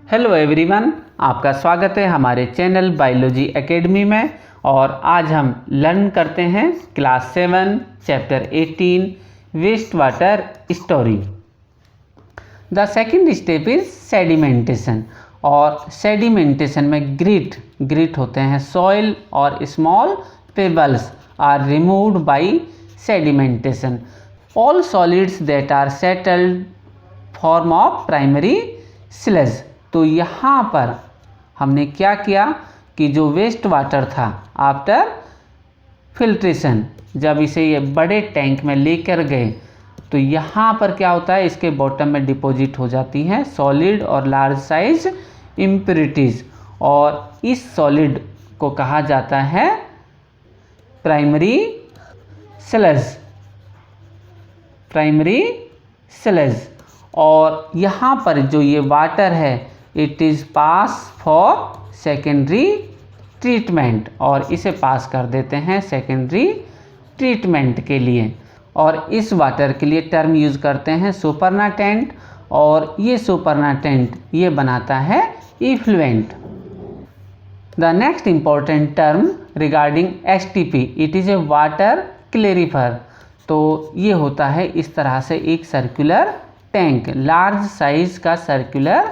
Hello everyone, आपका स्वागत है हमारे चैनल बायोलॉजी एकेडमी में। और आज हम लर्न करते हैं class 7 chapter 18 waste water story. The second step is sedimentation. और सेडिमेंटेशन में ग्रिट होते हैं सॉइल और small pebbles are removed by sedimentation. All solids that are settled form of primary sludge. तो यहाँ पर हमने क्या किया कि जो वेस्ट वाटर था आफ्टर फिल्ट्रेशन, जब इसे ये बड़े टैंक में लेकर गए तो यहाँ पर क्या होता है, इसके बॉटम में डिपॉजिट हो जाती हैं सॉलिड और लार्ज साइज इम्प्योरिटीज़। और इस सॉलिड को कहा जाता है प्राइमरी स्लज। और यहाँ पर जो ये वाटर है it is pass for secondary treatment, और इसे पास कर देते हैं सेकेंडरी ट्रीटमेंट के लिए। और इस वाटर के लिए टर्म यूज़ करते हैं सुपरनाटेंट, और ये सुपरनाटेंट ये बनाता है effluent. The next important term regarding STP, it is a water clarifier. तो ये होता है इस तरह से एक सर्कुलर टैंक, लार्ज साइज का सर्कुलर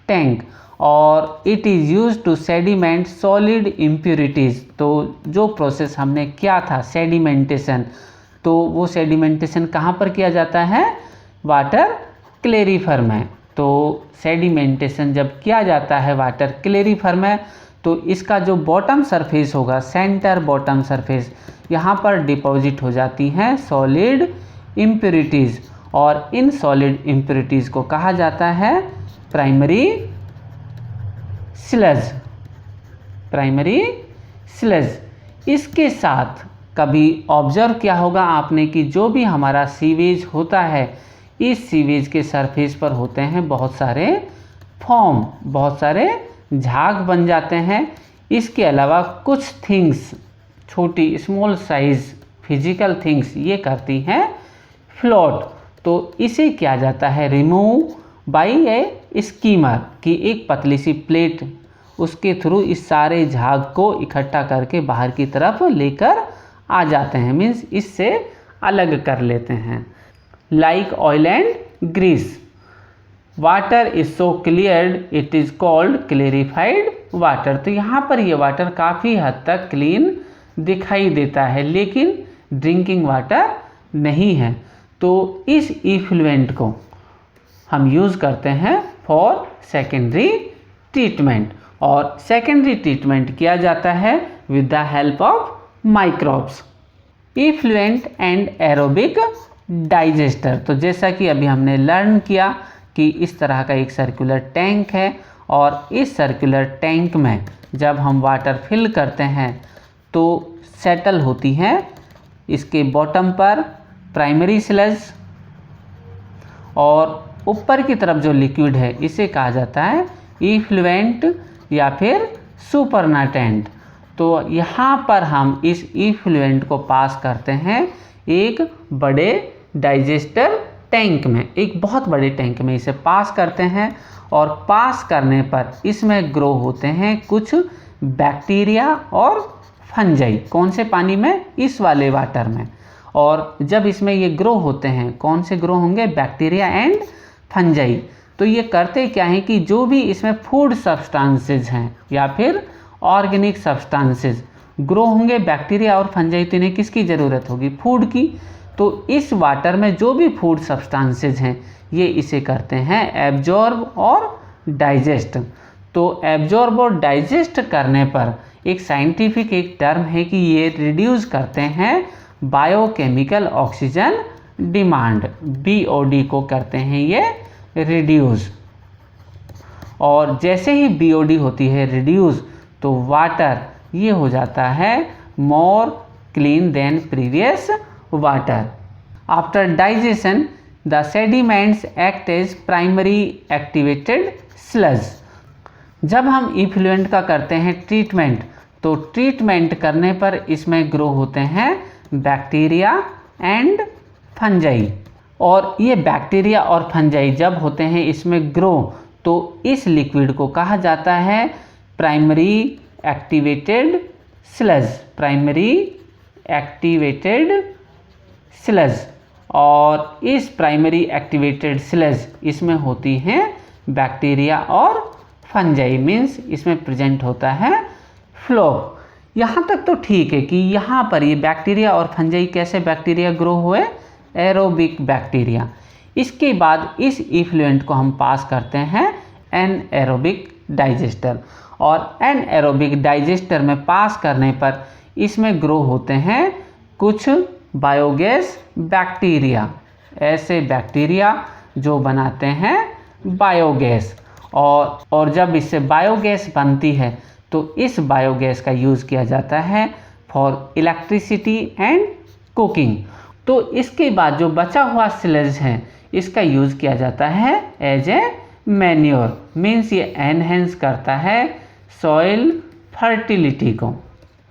टैंक, और it is use to sediment solid impurities. तो जो प्रोसेस हमने किया था सेडिमेंटेशन, तो वो सेडिमेंटेशन कहाँ पर किया जाता है, वाटर क्लेरिफर में। तो सेडिमेंटेशन जब किया जाता है वाटर क्लेरिफर में, तो इसका जो बॉटम सरफेस होगा, सेंटर बॉटम सरफेस, यहाँ पर डिपॉजिट हो जाती हैं सॉलिड इम्प्योरिटीज़, और इन सॉलिड इम्प्योरिटीज़ को कहा जाता है प्राइमरी स्लज। इसके साथ कभी ऑब्जर्व किया होगा आपने कि जो भी हमारा सीवेज होता है, इस सीवेज के सरफेस पर होते हैं बहुत सारे फॉर्म, बहुत सारे झाग बन जाते हैं। इसके अलावा कुछ थिंग्स, छोटी स्मॉल साइज फिजिकल थिंग्स ये करती हैं फ्लोट। तो इसे किया जाता है रिमूव बाई ए स्कीमर, कि एक पतली सी प्लेट, उसके थ्रू इस सारे झाग को इकट्ठा करके बाहर की तरफ लेकर आ जाते हैं, मीन्स इससे अलग कर लेते हैं। Like oil and grease, water is so cleared it is called clarified water. तो यहाँ पर ये वाटर काफ़ी हद तक क्लीन दिखाई देता है, लेकिन ड्रिंकिंग वाटर नहीं है। तो इस इफ्लुएंट को हम यूज़ करते हैं फॉर सेकेंडरी ट्रीटमेंट, और सेकेंडरी ट्रीटमेंट किया जाता है with the help of microbes. Effluent and aerobic digester, तो जैसा कि अभी हमने लर्न किया कि इस तरह का एक सर्कुलर टैंक है, और इस सर्कुलर टैंक में जब हम वाटर फिल करते हैं तो सेटल होती हैं इसके बॉटम पर प्राइमरी स्लज, और ऊपर की तरफ जो लिक्विड है इसे कहा जाता है इफ्लुएंट या फिर सुपरनाटेंट। तो यहाँ पर हम इस इफ्लुएंट को पास करते हैं एक बड़े डाइजेस्टर टैंक में, एक बहुत बड़े टैंक में इसे पास करते हैं, और पास करने पर इसमें ग्रो होते हैं कुछ बैक्टीरिया और फंजाई। कौन से पानी में, इस वाले वाटर में। और जब इसमें ये ग्रो होते हैं, कौन से ग्रो होंगे, बैक्टीरिया एंड फंजाई। तो ये करते क्या है कि जो भी इसमें फूड सब्सटेंसेस हैं या फिर ऑर्गेनिक सब्सटेंसेस ग्रो होंगे, बैक्टीरिया और फंजाई, तो इन्हें किसकी ज़रूरत होगी, फूड की। तो इस वाटर में जो भी फूड सब्सटेंसेस हैं ये इसे करते हैं एब्जॉर्ब और डाइजेस्ट। तो एब्जॉर्ब और डाइजेस्ट करने पर एक साइंटिफिक एक टर्म है कि ये रिड्यूस करते हैं बायोकेमिकल ऑक्सीजन डिमांड, BOD को करते हैं ये रिड्यूस। और जैसे ही BOD होती है रिड्यूस, तो वाटर ये हो जाता है more clean than previous water. After digestion the sediments act as primary activated sludge. जब हम इफ्लुएंट का करते हैं ट्रीटमेंट, तो ट्रीटमेंट करने पर इसमें ग्रो होते हैं बैक्टीरिया एंड फंजाई, और ये बैक्टीरिया और फंजाई जब होते हैं इसमें ग्रो, तो इस लिक्विड को कहा जाता है primary activated sludge, primary activated sludge. और इस प्राइमरी एक्टिवेटेड स्लज इसमें होती हैं बैक्टीरिया और फंजाई, मीन्स इसमें प्रेजेंट होता है फ्लोक। यहाँ तक तो ठीक है कि यहाँ पर ये बैक्टीरिया और फंजाई कैसे बैक्टीरिया ग्रो हुए, एरोबिक बैक्टीरिया। इसके बाद इस इफ्लुएंट को हम पास करते हैं एनएरोबिक डाइजेस्टर, और एनएरोबिक डाइजेस्टर में पास करने पर इसमें ग्रो होते हैं कुछ बायोगैस बैक्टीरिया, ऐसे बैक्टीरिया जो बनाते हैं बायोगैस। और जब इससे बायोगैस बनती है तो इस बायोगैस का यूज़ किया जाता है फॉर इलेक्ट्रिसिटी एंड कुकिंग। तो इसके बाद जो बचा हुआ स्लज है इसका यूज़ किया जाता है एज ए मैन्योर, मीन्स ये एनहेंस करता है सॉइल फर्टिलिटी को।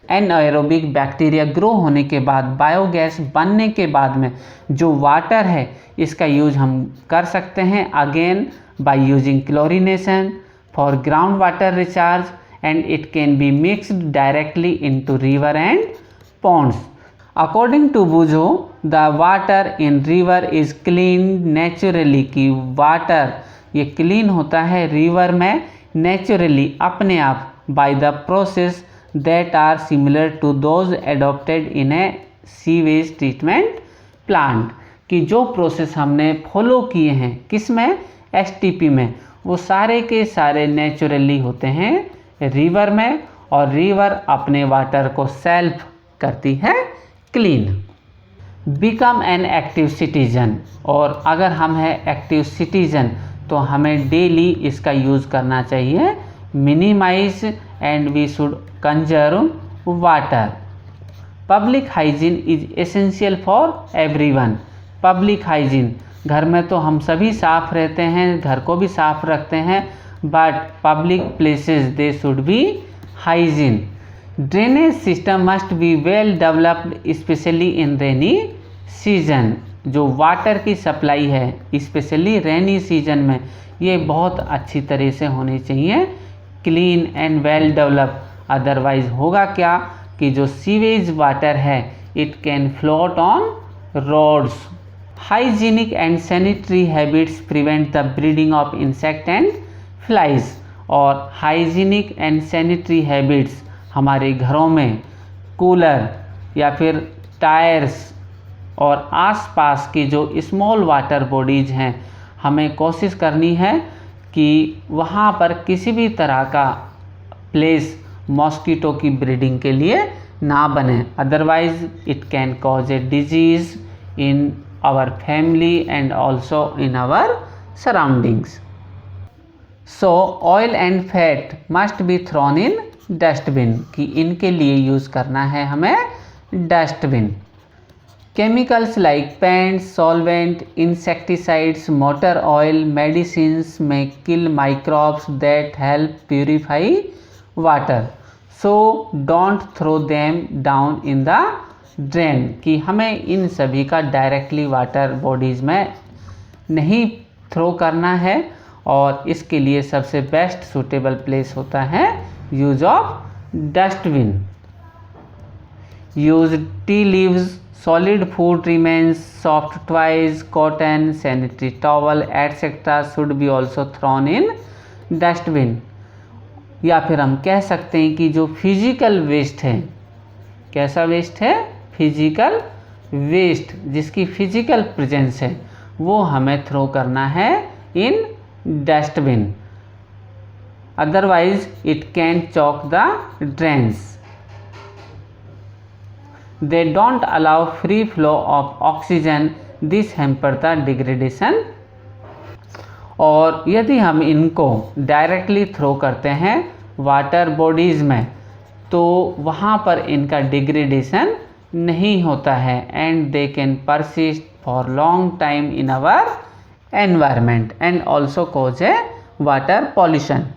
एनएरोबिक बैक्टीरिया ग्रो होने के बाद, बायोगैस बनने के बाद में जो वाटर है इसका यूज हम कर सकते हैं again by using chlorination for ground water recharge, and it can be mixed directly into river and ponds. According to बुझो the water in river is clean naturally, कि वाटर ये क्लीन होता है रिवर में नेचुरली अपने आप by the process that are similar to those adopted in a sewage treatment plant, कि जो प्रोसेस हमने फॉलो किए हैं किसमें, एसटीपी में, वो सारे के सारे नेचुरली होते हैं रिवर में, और रिवर अपने वाटर को सेल्फ करती है clean. Become an active citizen, और अगर हम हैं एक्टिव सिटीजन तो हमें डेली इसका यूज़ करना चाहिए। Minimise and we should conserve water. Public hygiene is essential for everyone. Public hygiene, घर में तो हम सभी साफ रहते हैं, घर को भी साफ रखते हैं, but public places they should be hygiene. Drainage system must be well developed specially in rainy season. जो वाटर की सप्लाई है स्पेशली रेनी सीजन में ये बहुत अच्छी तरह से होनी चाहिए, clean and well develop. Otherwise होगा क्या कि जो सीवेज वाटर है it can float on roads. Hygienic and sanitary habits prevent the breeding of insect and flies. और हाइजीनिक एंड सैनिटरी हैबिट्स हमारे घरों में कूलर या फिर टायर्स और आसपास की जो स्मॉल वाटर बॉडीज़ हैं हमें कोशिश करनी है कि वहाँ पर किसी भी तरह का प्लेस मॉस्किटो की ब्रीडिंग के लिए ना बने, otherwise it can cause a disease in our family and also in our surroundings. So oil and fat must be thrown in dustbin, कि इनके लिए यूज़ करना है हमें dustbin. Chemicals like paints, solvent, insecticides, motor oil, medicines may kill microbes that help purify water. So don't throw them down in the drain, कि हमें इन सभी का डायरेक्टली वाटर बॉडीज़ में नहीं थ्रो करना है, और इसके लिए सबसे बेस्ट सूटेबल प्लेस होता है use of dustbin. Use tea leaves, solid food remains, soft toys, cotton, sanitary towel etc. should be also thrown in dustbin। या फिर हम कह सकते हैं कि जो फिजिकल वेस्ट है, कैसा वेस्ट है, फिजिकल वेस्ट, जिसकी फिजिकल प्रेजेंस है वो हमें थ्रो करना है in dustbin, otherwise it can chalk the drains. They don't allow free flow of oxygen, this hamper the degradation। और यदि हम इनको डायरेक्टली थ्रो करते हैं वाटर बॉडीज़ में तो वहाँ पर इनका डिग्रेडेशन नहीं होता है, and they can persist for long time in our environment and also cause a water pollution.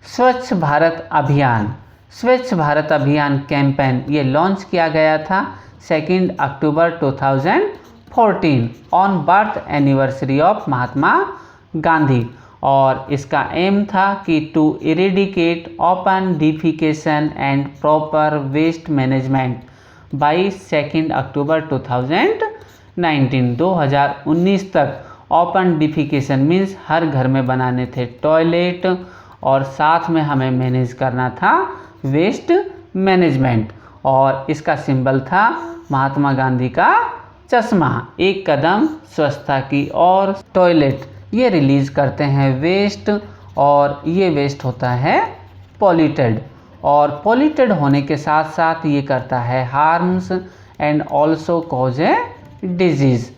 Swachh Bharat अभियान, स्वच्छ भारत अभियान कैंपेन ये लॉन्च किया गया था 2 October 2014 on birth anniversary of Mahatma Gandhi. और इसका एम था कि to eradicate open defecation and proper waste management by 2 October 2019 तक ओपन डिफिकेशन मीन्स हर घर में बनाने थे टॉयलेट और साथ में हमें मैनेज करना था वेस्ट मैनेजमेंट। और इसका सिंबल था महात्मा गांधी का चश्मा, एक कदम स्वच्छता की ओर। टॉयलेट ये रिलीज करते हैं वेस्ट और ये वेस्ट होता है पॉल्यूटेड, और पॉल्यूटेड होने के साथ साथ ये करता है harms and also cause a disease.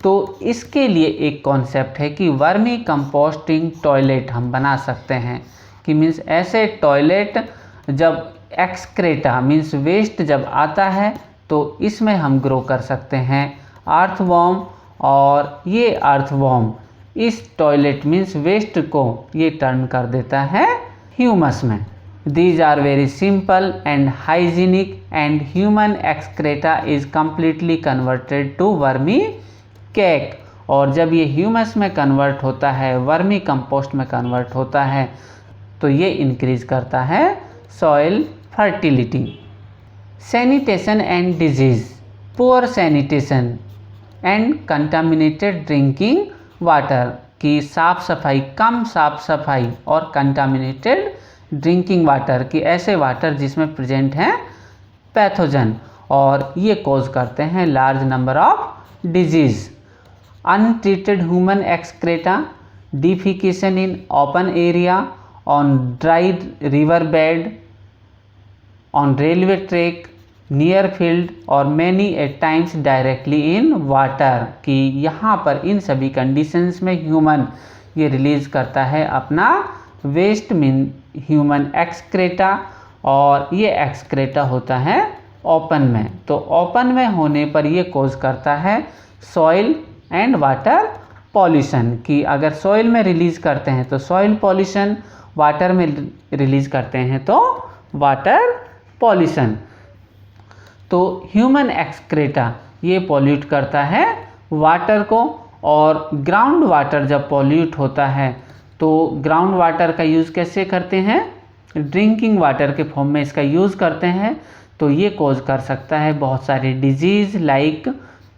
तो इसके लिए एक कॉन्सेप्ट है कि वर्मी कंपोस्टिंग टॉयलेट हम बना सकते हैं, कि मीन्स ऐसे टॉयलेट जब एक्सक्रेटा मीन्स वेस्ट जब आता है तो इसमें हम ग्रो कर सकते हैं अर्थवॉर्म, और ये अर्थवॉर्म इस टॉयलेट मीन्स वेस्ट को ये टर्न कर देता है ह्यूमस में। These are very simple and hygienic and human excreta is completely converted to vermi cake. और जब ये ह्यूमस में कन्वर्ट होता है, वर्मी कंपोस्ट में कन्वर्ट होता है, तो ये इंक्रीज करता है soil fertility. Sanitation and disease, poor sanitation and contaminated drinking water की साफ़ सफाई, कम साफ़ सफाई और कंटामिनेटेड ड्रिंकिंग वाटर की ऐसे वाटर जिसमें प्रेजेंट हैं पैथोजन, और ये कॉज करते हैं large number of diseases. Untreated human excreta, defecation in open area, on dry river bed, on railway track, near field और many at times directly in water, कि यहाँ पर इन सभी कंडीशंस में ह्यूमन ये रिलीज़ करता है अपना वेस्ट मीन ह्यूमन एक्सक्रेटा, और ये एक्सक्रेटा होता है ओपन में। तो ओपन में होने पर ये कॉज करता है सॉइल एंड वाटर पॉल्यूशन, कि अगर सॉइल में रिलीज़ करते हैं तो सॉइल पॉल्यूशन, वाटर में रिलीज़ करते हैं तो वाटर पॉल्यूशन। तो ह्यूमन एक्सक्रेटा ये पॉल्यूट करता है वाटर को, और ग्राउंड वाटर जब पॉल्यूट होता है तो ग्राउंड वाटर का यूज़ कैसे करते हैं, ड्रिंकिंग वाटर के फॉर्म में इसका यूज़ करते हैं। तो ये कॉज कर सकता है बहुत सारी disease like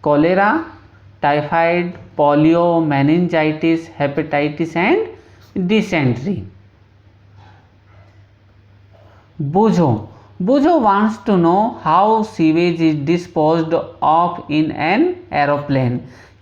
cholera, typhoid, polio, meningitis, hepatitis and dysentery. Bujo wants to know how sewage is disposed of in an aeroplane,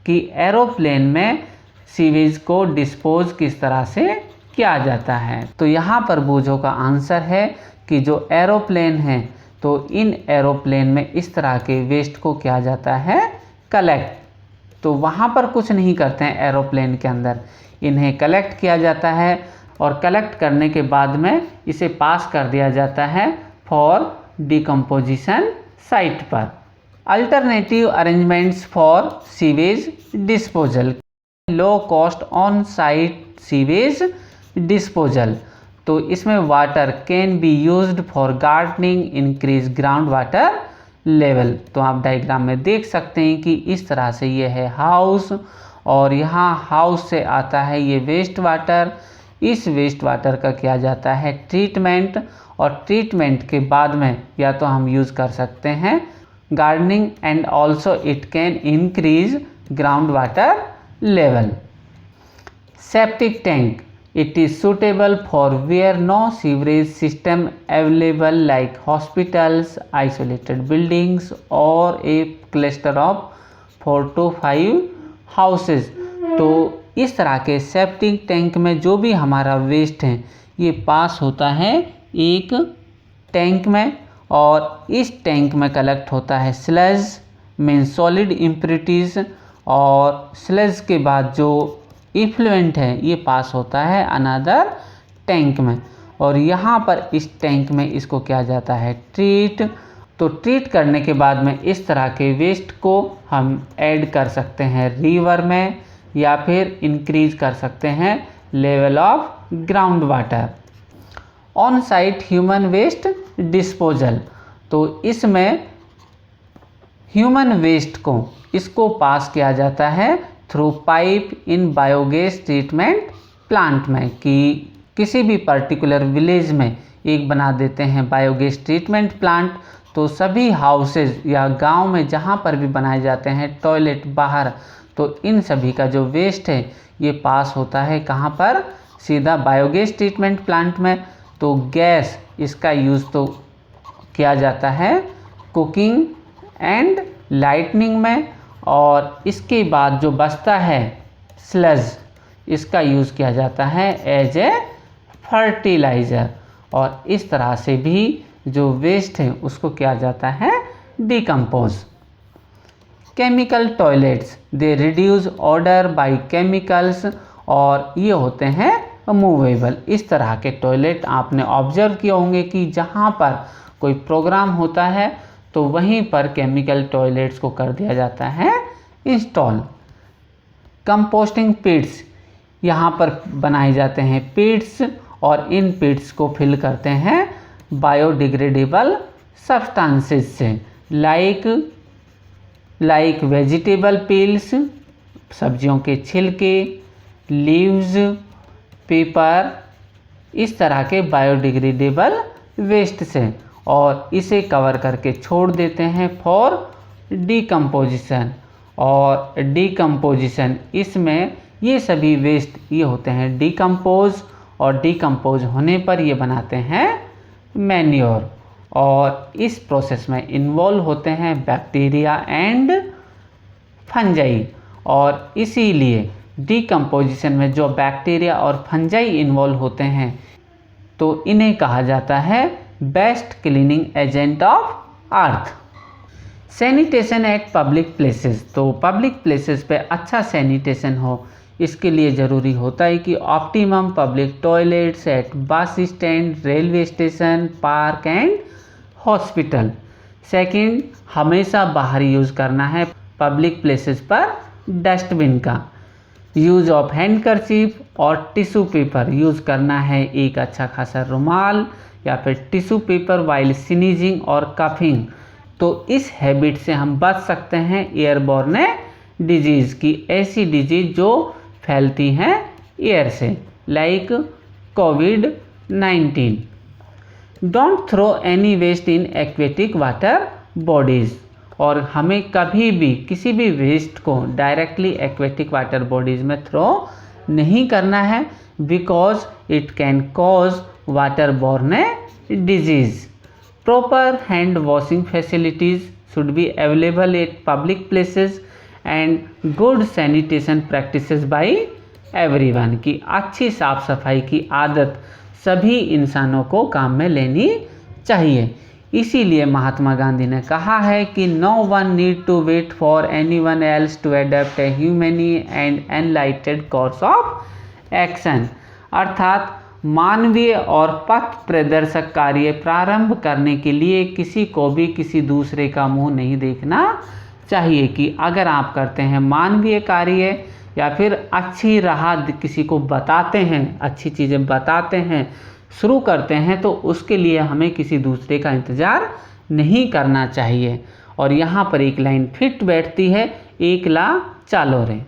कि एरोप्लेन में सीवेज को डिस्पोज किस तरह से किया जाता है। तो यहाँ पर बूझो का आंसर है कि जो एरोप्लेन है तो इन एरोप्लेन में इस तरह के वेस्ट को किया जाता है कलेक्ट। तो वहाँ पर कुछ नहीं करते हैं एरोप्लेन के अंदर, इन्हें कलेक्ट किया जाता है और कलेक्ट करने के बाद में इसे पास कर दिया जाता है फॉर डिकम्पोजिशन साइट पर। Alternative arrangements for sewage disposal, low cost on site sewage disposal. तो इसमें water can be used for gardening, increase ground water level. तो आप डायग्राम में देख सकते हैं कि इस तरह से ये है हाउस, और यहाँ हाउस से आता है ये वेस्ट वाटर। इस वेस्ट वाटर का किया जाता है ट्रीटमेंट, और ट्रीटमेंट के बाद में या तो हम यूज़ कर सकते हैं gardening and also it can increase ground water level. Septic tank, it is suitable for where no sewerage system available like hospitals, isolated buildings और a cluster of 4 to 5 houses. तो इस तरह के सेप्टिक टैंक में जो भी हमारा waste है ये पास होता है एक टैंक में, और इस टैंक में कलेक्ट होता है स्लज मीन सॉलिड इम्प्योरिटीज़, और स्लज के बाद जो इफ्लुएंट है ये पास होता है अनदर टैंक में, और यहाँ पर इस टैंक में इसको किया जाता है ट्रीट। तो ट्रीट करने के बाद में इस तरह के वेस्ट को हम ऐड कर सकते हैं रिवर में, या फिर इंक्रीज कर सकते हैं level of ground water. On site human waste disposal, तो इसमें ह्यूमन वेस्ट को इसको पास किया जाता है थ्रू पाइप इन बायोगैस ट्रीटमेंट प्लांट में कि किसी भी पर्टिकुलर विलेज में एक बना देते हैं बायोगैस ट्रीटमेंट प्लांट, तो सभी हाउसेज या गांव में जहां पर भी बनाए जाते हैं टॉयलेट बाहर, तो इन सभी का जो वेस्ट है ये पास होता है कहां पर, सीधा बायोगैस ट्रीटमेंट प्लांट में। तो गैस इसका यूज़ तो किया जाता है कुकिंग एंड लाइटनिंग में, और इसके बाद जो बचता है स्लज, इसका यूज़ किया जाता है एज ए फर्टिलाइज़र, और इस तरह से भी जो वेस्ट है उसको किया जाता है decompose. Chemical toilets, they reduce odour by chemicals, और ये होते हैं मूवेबल। इस तरह के टॉयलेट आपने ऑब्जर्व किए होंगे कि जहाँ पर कोई प्रोग्राम होता है तो वहीं पर केमिकल टॉयलेट्स को कर दिया जाता है इंस्टॉल। कंपोस्टिंग पिट्स, यहाँ पर बनाए जाते हैं पिट्स, और इन पिट्स को फिल करते हैं बायोडिग्रेडेबल सब्सटेंसेस से, लाइक वेजिटेबल पील्स, सब्जियों के छिलके, लीव्स, पेपर, इस तरह के बायोडिग्रेडेबल वेस्ट से, और इसे कवर करके छोड़ देते हैं फॉर डिकम्पोजिशन। और डिकम्पोजिशन, इसमें ये सभी वेस्ट ये होते हैं डिकम्पोज, और डिकम्पोज होने पर ये बनाते हैं मैन्योर, और इस प्रोसेस में इन्वॉल्व होते हैं बैक्टीरिया एंड फंजाई, और इसीलिए डिकम्पोजिशन में जो बैक्टीरिया और फंजाई इन्वॉल्व होते हैं तो इन्हें कहा जाता है best cleaning agent of earth. Sanitation eight public places, तो पब्लिक प्लेसेस पे अच्छा सैनिटेशन हो, इसके लिए ज़रूरी होता है कि optimum public toilets at bus stand, railway station, park and hospital. Second, हमेशा बाहर यूज़ करना है पब्लिक प्लेसेस पर डस्टबिन का। यूज़ ऑफ हैंडकरचीफ और टिश्यू पेपर यूज़ करना है, एक अच्छा खासा रुमाल या फिर टिश्यू पेपर वाइल स्नीजिंग और कफिंग। तो इस हैबिट से हम बच सकते हैं एयरबॉर्न डिजीज़ की, ऐसी डिजीज़ जो फैलती हैं एयर से, लाइक कोविड-19। Don't throw any waste in aquatic water bodies, और हमें कभी भी किसी भी वेस्ट को डायरेक्टली एक्वेटिक वाटर बॉडीज़ में थ्रो नहीं करना है, because it can cause water borne disease. Proper hand washing facilities should be available at public places and good sanitation practices by everyone, की अच्छी साफ सफाई की आदत सभी इंसानों को काम में लेनी चाहिए। इसीलिए महात्मा गांधी ने कहा है कि no one need to wait for anyone else to adopt a humane and enlightened course of action, अर्थात मानवीय और पथ प्रदर्शक कार्य प्रारंभ करने के लिए किसी को भी किसी दूसरे का मुंह नहीं देखना चाहिए, कि अगर आप करते हैं मानवीय कार्य या फिर अच्छी राह किसी को बताते हैं, अच्छी चीज़ें बताते हैं, शुरू करते हैं, तो उसके लिए हमें किसी दूसरे का इंतज़ार नहीं करना चाहिए। और यहाँ पर एक लाइन फिट बैठती है, एकला चालो रे।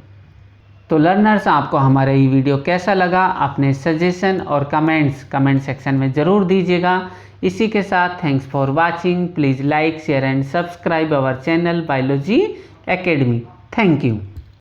तो लर्नर्स, आपको हमारा ये वीडियो कैसा लगा, अपने सजेशन और कमेंट सेक्शन में ज़रूर दीजिएगा। इसी के साथ thanks for watching. Please like, share and subscribe our channel Biology Academy. Thank you.